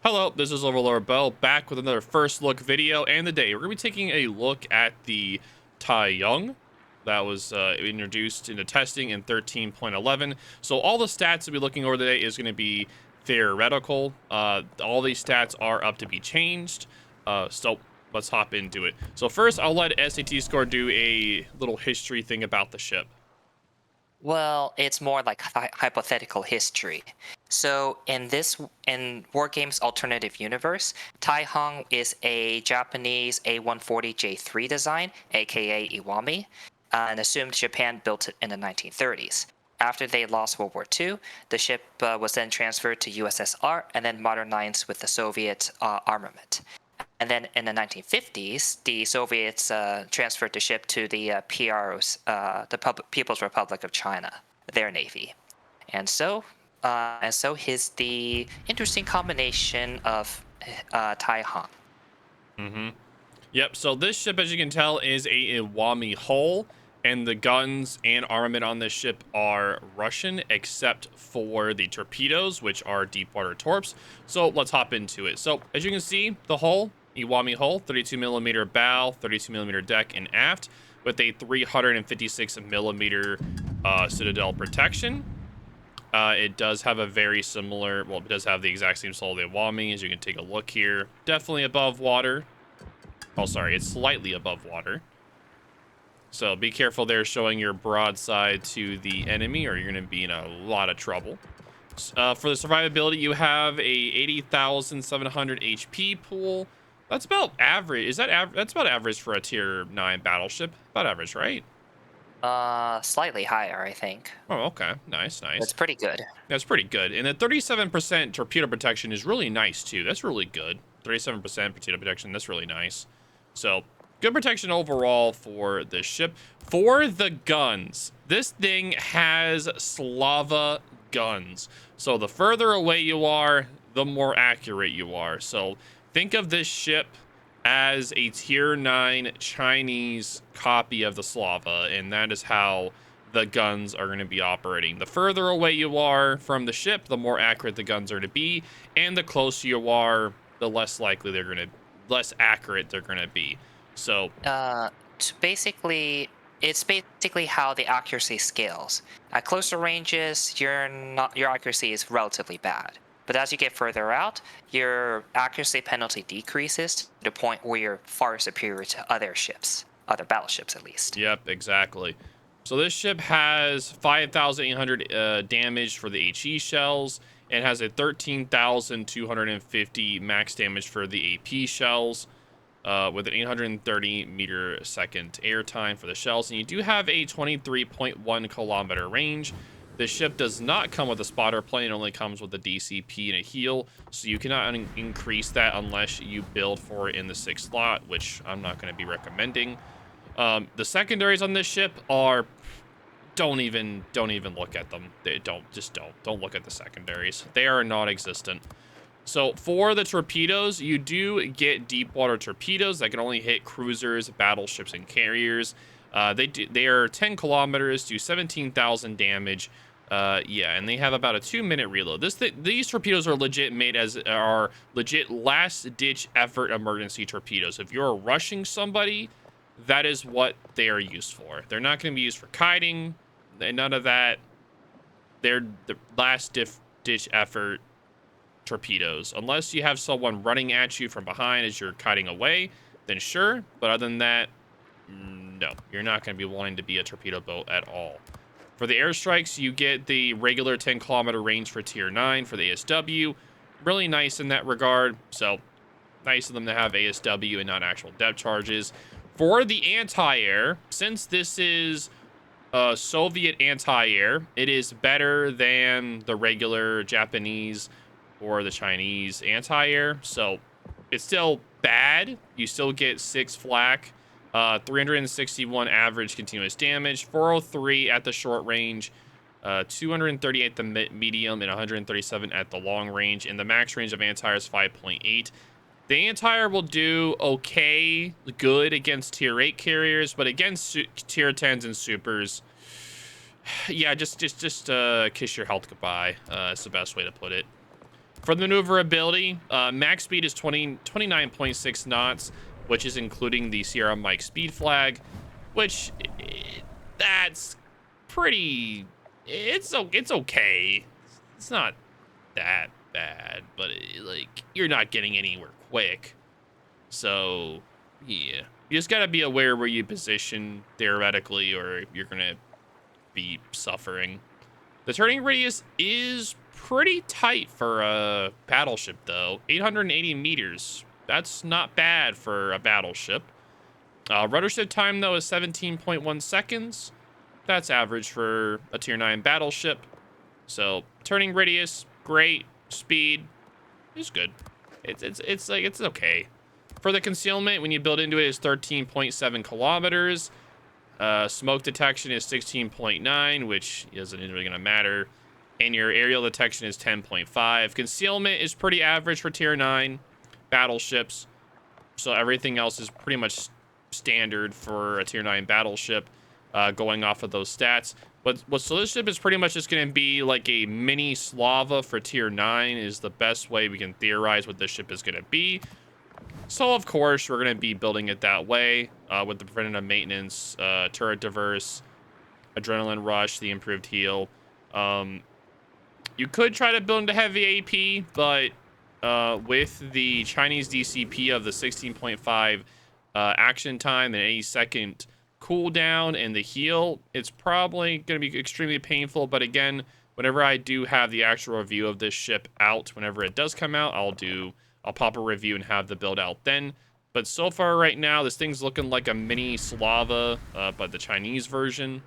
Hello, this is OverlordBou back with another first look video, and today we're going to be taking a look at the Taihang that was introduced into testing in 13.11. So all the stats that we're looking over today is going to be theoretical. All these stats are up to be changed, so let's hop into it. So first, I'll let SAT Score do a little history thing about the ship. Well, it's more like hypothetical history. So in War Games Alternative Universe, Taihang is a Japanese A140J3 design, aka Iwami, and assumed Japan built it in the 1930s. After they lost World War II, the ship was then transferred to USSR and then modernized with the Soviet armament. And then in the 1950s, the Soviets transferred the ship to the PROs, the People's Republic of China, their navy. And so is the interesting combination of Taihang. Yep, so this ship, as you can tell, is a Iwami hull, and the guns and armament on this ship are Russian, except for the torpedoes, which are deep water torps. So let's hop into it. So as you can see, the hull, Iwami hull, 32 millimeter bow, 32 millimeter deck and aft, with a 356 millimeter citadel protection. It does have a very similar, well, it does have the exact same hull of the Iwami, as you can take a look here. Definitely above water. Oh, sorry, it's slightly above water. So be careful there showing your broadside to the enemy, or you're going to be in a lot of trouble. For the survivability, you have a 80,700 HP pool. That's about average. Is that that's about average for a tier 9 battleship? About average, right? Slightly higher, I think. Oh, okay. Nice, nice. That's pretty good. That's pretty good. And the 37% torpedo protection is really nice, too. That's really good. 37% torpedo protection, that's really nice. So, good protection overall for this ship. For the guns, this thing has Slava guns. So, the further away you are, the more accurate you are. So, think of this ship as a tier 9 Chinese copy of the Slava, and that is how the guns are going to be operating. The further away you are from the ship, the more accurate the guns are to be, and the closer you are, the less likely less accurate they're going to be. So, It's basically how the accuracy scales. At closer ranges, your accuracy is relatively bad. But as you get further out, your accuracy penalty decreases to the point where you're far superior to other ships, other battleships at least. yep, exactly. So this ship has 5,800 damage for the HE shells, and has a 13,250 max damage for the AP shells, with an 830 meter second air time for the shells. And you do have a 23.1 kilometer range. The ship does not come with a spotter plane. It only comes with a DCP and a heel, so you cannot increase that unless you build for it in the 6th slot, which I'm not going to be recommending. The secondaries on this ship are, don't even look at them. They don't look at the secondaries. They are non-existent. So for the torpedoes, you do get deep water torpedoes that can only hit cruisers, battleships, and carriers. They are 10 kilometers, do 17,000 damage. Yeah, and they have about a 2-minute reload. These torpedoes are legit legit last-ditch effort emergency torpedoes. If you're rushing somebody, that is what they are used for. They're not going to be used for kiting, none of that. They're the last-ditch effort torpedoes. Unless you have someone running at you from behind as you're kiting away, then sure. But other than that, no, you're not going to be wanting to be a torpedo boat at all. For the airstrikes, you get the regular 10-kilometer range for tier 9 for the ASW. Really nice in that regard. So nice of them to have ASW and not actual depth charges. For the anti-air, since this is Soviet anti-air, it is better than the regular Japanese or the Chinese anti-air. So it's still bad. You still get 6 flak, 361 average continuous damage, 403 at the short range, 238 at the medium, and 137 at the long range. And the max range of anti-air is 5.8. The anti-air will do okay, good against tier 8 carriers, but against tier 10s and supers, yeah, just kiss your health goodbye. That's the best way to put it. For the maneuverability, max speed is 29.6 knots, which is including the Sierra Mike speed flag, which that's pretty. It's okay. It's not that bad, but like you're not getting anywhere quick. So yeah, you just gotta be aware where you position theoretically, or you're gonna be suffering. The turning radius is pretty tight for a battleship, though. 880 meters. That's not bad for a battleship. Rudder shift time, though, is 17.1 seconds. That's average for a tier 9 battleship. So turning radius, great. Speed is good. It's okay. For the concealment, when you build into it, is 13.7 kilometers. Smoke detection is 16.9, which isn't really going to matter. And your aerial detection is 10.5. Concealment is pretty average for tier 9 battleships. So everything else is pretty much standard for a tier 9 battleship, going off of those stats. So this ship is pretty much just going to be like a mini Slava for tier 9 is the best way we can theorize what this ship is going to be. So, of course, we're going to be building it that way, with the preventative maintenance, turret diverse, adrenaline rush, the improved heal. You could try to build into heavy AP, but with the Chinese DCP of the 16.5 action time and 80-second cooldown and the heal, it's probably going to be extremely painful. But again, whenever I do have the actual review of this ship out, whenever it does come out, I'll pop a review and have the build out then. But so far right now, this thing's looking like a mini Slava, but the Chinese version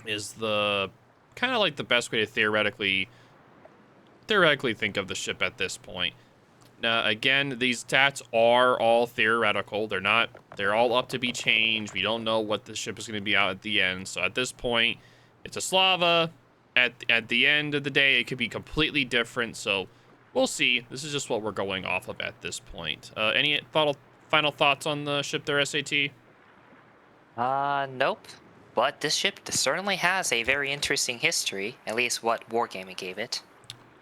is the kind of like the best way to theoretically think of the ship at this point. Now, again, these stats are all theoretical. They're all up to be changed. We don't know what the ship is going to be out at the end. So at this point, it's a Slava. At the end of the day, it could be completely different. So we'll see. This is just what we're going off of at this point. Any final thoughts on the ship there, SAT? Nope. But this ship certainly has a very interesting history, at least what Wargaming gave it.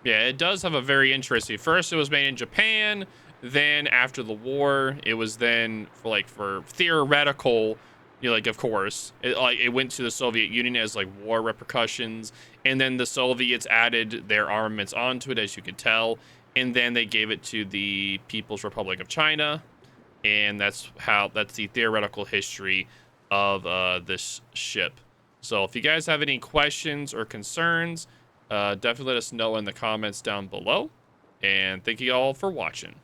Yeah, it does have a very interesting. First, it was made in Japan. Then, after the war, it was then for theoretical. Of course, it went to the Soviet Union as war repercussions, and then the Soviets added their armaments onto it, as you can tell, and then they gave it to the People's Republic of China, and that's the theoretical history of this ship. So, if you guys have any questions or concerns, definitely let us know in the comments down below. And thank you all for watching.